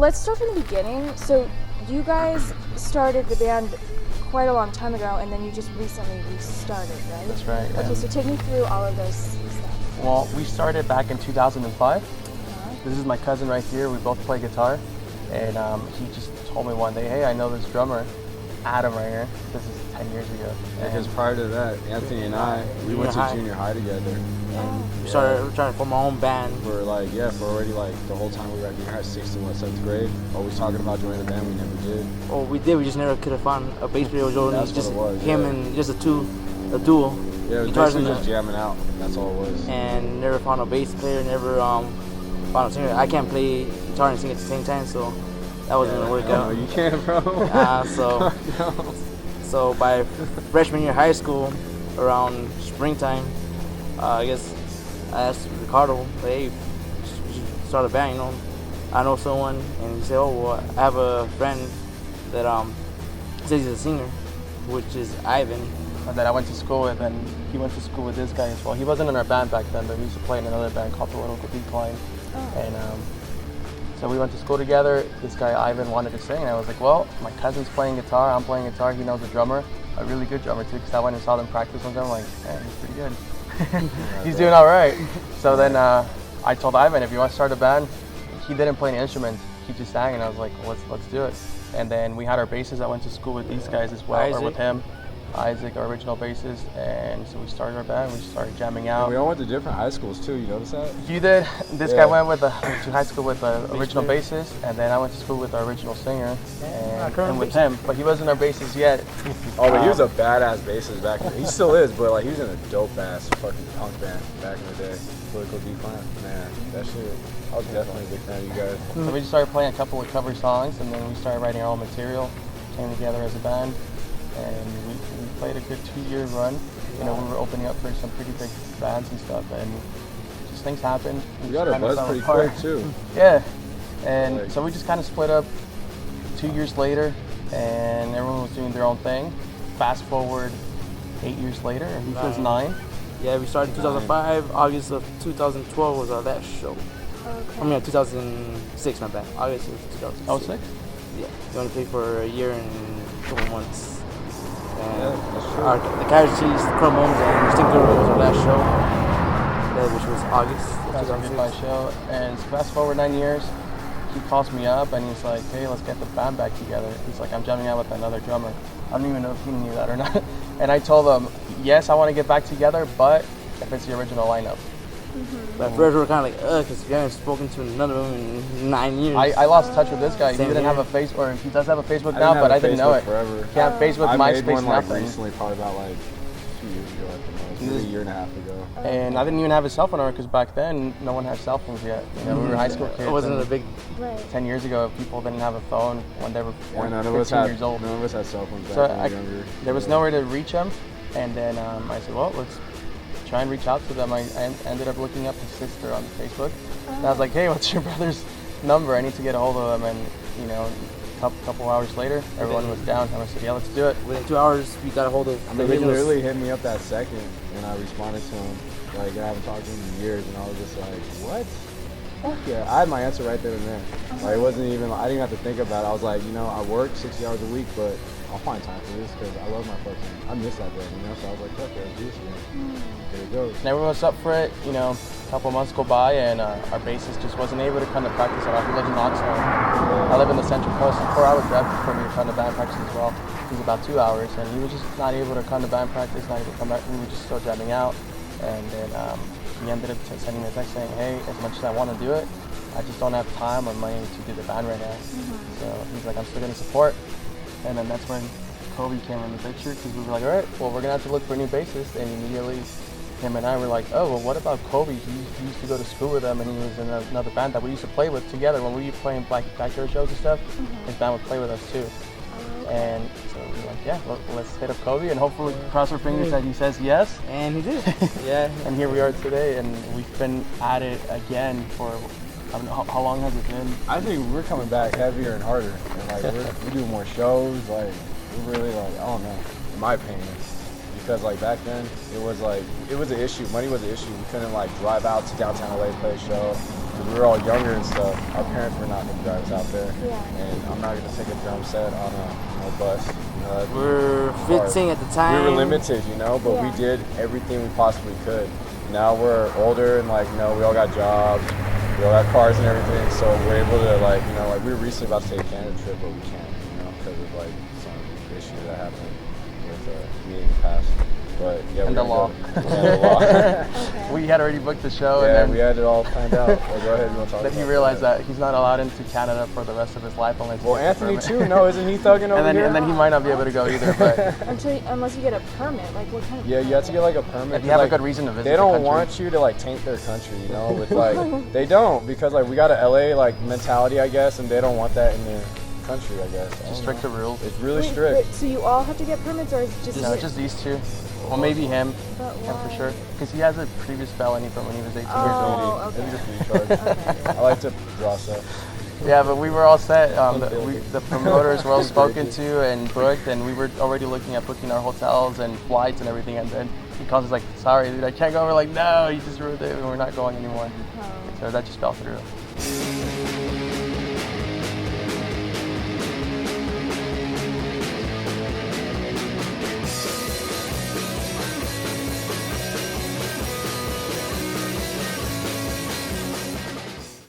let's start from the beginning. So you guys started the band quite a long time ago, and then you just recently restarted, right? That's right. Yeah. Okay, so take me through all of those stuff. Well, we started back in 2005. This is my cousin right here. We both play guitar, and he just told me one day, hey, I know this drummer, Adam right here. This is 10 years ago. Because prior to that, Anthony and I, we went to junior high together. We started trying to form our own band. For already the whole time we were at junior high, 6th and 7th grade. Always talking about joining a band, we never did. Oh, we did. We just never could have found a bass player. That's just what it was, him and just a duo. Yeah, it was basically just jamming out. That's all it was. And never found a bass player. Never found a singer. I can't play guitar and sing at the same time, so that wasn't gonna work out. No, you can't, bro. So by freshman year of high school, around springtime, I guess I asked Ricardo, hey, we should start a band, you know. I know someone, and he said, oh, well, I have a friend that says he's a singer, which is Ivan. That I went to school with, and he went to school with this guy as well. He wasn't in our band back then, but we used to play in another band called the Political Decline. And so we went to school together. This guy Ivan wanted to sing, and I was like, well, my cousin's playing guitar, I'm playing guitar, he knows a drummer, a really good drummer too, because I went and saw them practice one time. I'm like, man, he's pretty good. He's doing all right. So then I told Ivan, if you want to start a band, he didn't play any instruments, he just sang, and I was like, well, let's do it. And then we had our bassist that went to school with these guys as well, or with him. Isaac, our original bassist, and so we started our band. We started jamming out. And we all went to different high schools too. You notice that? You did. This guy went to high school with the original bassist, and then I went to school with our original singer, and with him. But he wasn't our bassist yet. Oh, but he was a badass bassist back then. He still is, but like he was in a dope ass fucking punk band back in the day. Political Decline, man, that shit. I was definitely a big fan of you guys. So we just started playing a couple of cover songs, and then we started writing our own material. Came together as a band. And we played a good 2-year run. You know, we were opening up for some pretty big bands and stuff, and just things happened. We got our buzz pretty quick too. Yeah, and so we just kind of split up 2 years later, and everyone was doing their own thing. Fast forward 8 years later, he was 9. Yeah, we started in 2005. August of 2012 was our last show. Okay. I mean, 2006, my bad. August of 2006. Oh, 6? Yeah, we only played for a year and a couple months. Yeah, that's true. The Casualties, the Crumbums, and Distinctor was our last show, which was August of That was our 2006. goodbye show. And so fast forward 9 years, he calls me up and he's like, hey, let's get the band back together. He's like, I'm jamming out with another drummer. I don't even know if he knew that or not. And I told him, yes, I want to get back together, but if it's the original lineup. But at first we were kind of like, because we haven't spoken to none of them in 9 years. I lost touch with this guy. He Same didn't here. have a Facebook, or he does have a Facebook now, but I didn't know it. Forever. He had Facebook, I MySpace, made one like nothing. recently, probably about like 2 years ago at the most, maybe a year and a half ago. And I didn't even have a cell phone number because back then no one had cell phones yet. You know, we were high school kids. It wasn't and a big. 10 years ago, people didn't have a phone when they were None of 15 us had, years old. None of us had cell phones back So when we were younger. there was nowhere to reach him, and then I said, well, let's try and reach out to them. I ended up looking up his sister on Facebook, and I was like, hey, what's your brother's number? I need to get a hold of him. And you know, a couple hours later, everyone was down, and I said, yeah, let's do it. Within 2 hours, we got a hold of I the mean, he originals. literally hit me up that second, and I responded to him. Like, I haven't talked to him in years, and I was just like, what? Fuck yeah. I had my answer right there and then. Like, it wasn't even, I didn't have to think about it. I was like, you know, I work 60 hours a week, but I'll find time for this because I love my fucking, I miss that band, you know? So I was like, fuck yeah, let's do this again. There it goes. And everyone was up for it. You know, a couple months go by, and our bassist just wasn't able to come to practice at all. He lives in Oxnard. I live in the Central Coast. 4-hour drive for me to come to band practice as well. It was about 2 hours, and he was just not able to come to band practice, not able to come back. We were just still jamming out, and then he ended up sending me a text saying, hey, as much as I want to do it, I just don't have time or money to do the band right now. So he's like, I'm still going to support. And then that's when Kobe came in the picture, because we were like, all right, well, we're going to have to look for a new bassist. And immediately, him and I were like, oh, well, what about Kobe? He used to go to school with them, and he was in another band that we used to play with together. When we were playing backyard shows and stuff, his band would play with us too. And so we were like, yeah, let's hit up Kobe, and hopefully cross our fingers that he says yes. And he did. Yeah. And here we are today, and we've been at it again for, I don't know, how long has it been? I think we're coming back heavier and harder. And like we do more shows. Like we're really like, I don't know, in my opinion, because like back then it was an issue. Money was an issue. We couldn't like drive out to downtown LA to play a show. because we were all younger and stuff. Our parents were not going to drive us out there. Yeah. And I'm not going to take a drum set on a bus. You know, that'd be We're hard. 15 at the time. We were limited, you know, but we Yeah. did everything we possibly could. Now we're older and like, you know, we all got jobs, we all got cars and everything, so we're able to like, you know, like we were recently about to take a Canada trip, but we can't, you know, because of like some issue that happened with me in the past. But yeah, And the law. Yeah, the law. Okay. We had already booked the show, Yeah, and then we had it all planned out. Well, go ahead, you want to talk then he about realized that he's not allowed into Canada for the rest of his life unless. he Well, gets a Anthony permit. too. No, isn't he thugging over here? and then he might not be able to go either. But Unless you get a permit, like what kind of? Yeah, you have to get like a permit. if you have like, a good reason to visit they the don't country. want you to like taint their country, you know, with like they don't, because like we got a LA like mentality, I guess, and they don't want that in their country, I guess. I don't Just stricter know. rules. It's really Wait, strict. but- so you all have to get permits, or is it just? No, it's just these two. Well, maybe him. But Him for why? sure. Because he has a previous felony from when he was 18 years old. Oh, Maybe okay. just recharge. Okay. I like to draw stuff. Yeah, but we were all set. Unfiltered. The promoters were all spoken to and booked, and we were already looking at booking our hotels and flights and everything. And then he calls us like, "Sorry, dude, I can't go." We're like, "No, you just ruined it, and we're not going anymore." Oh. So that just fell through.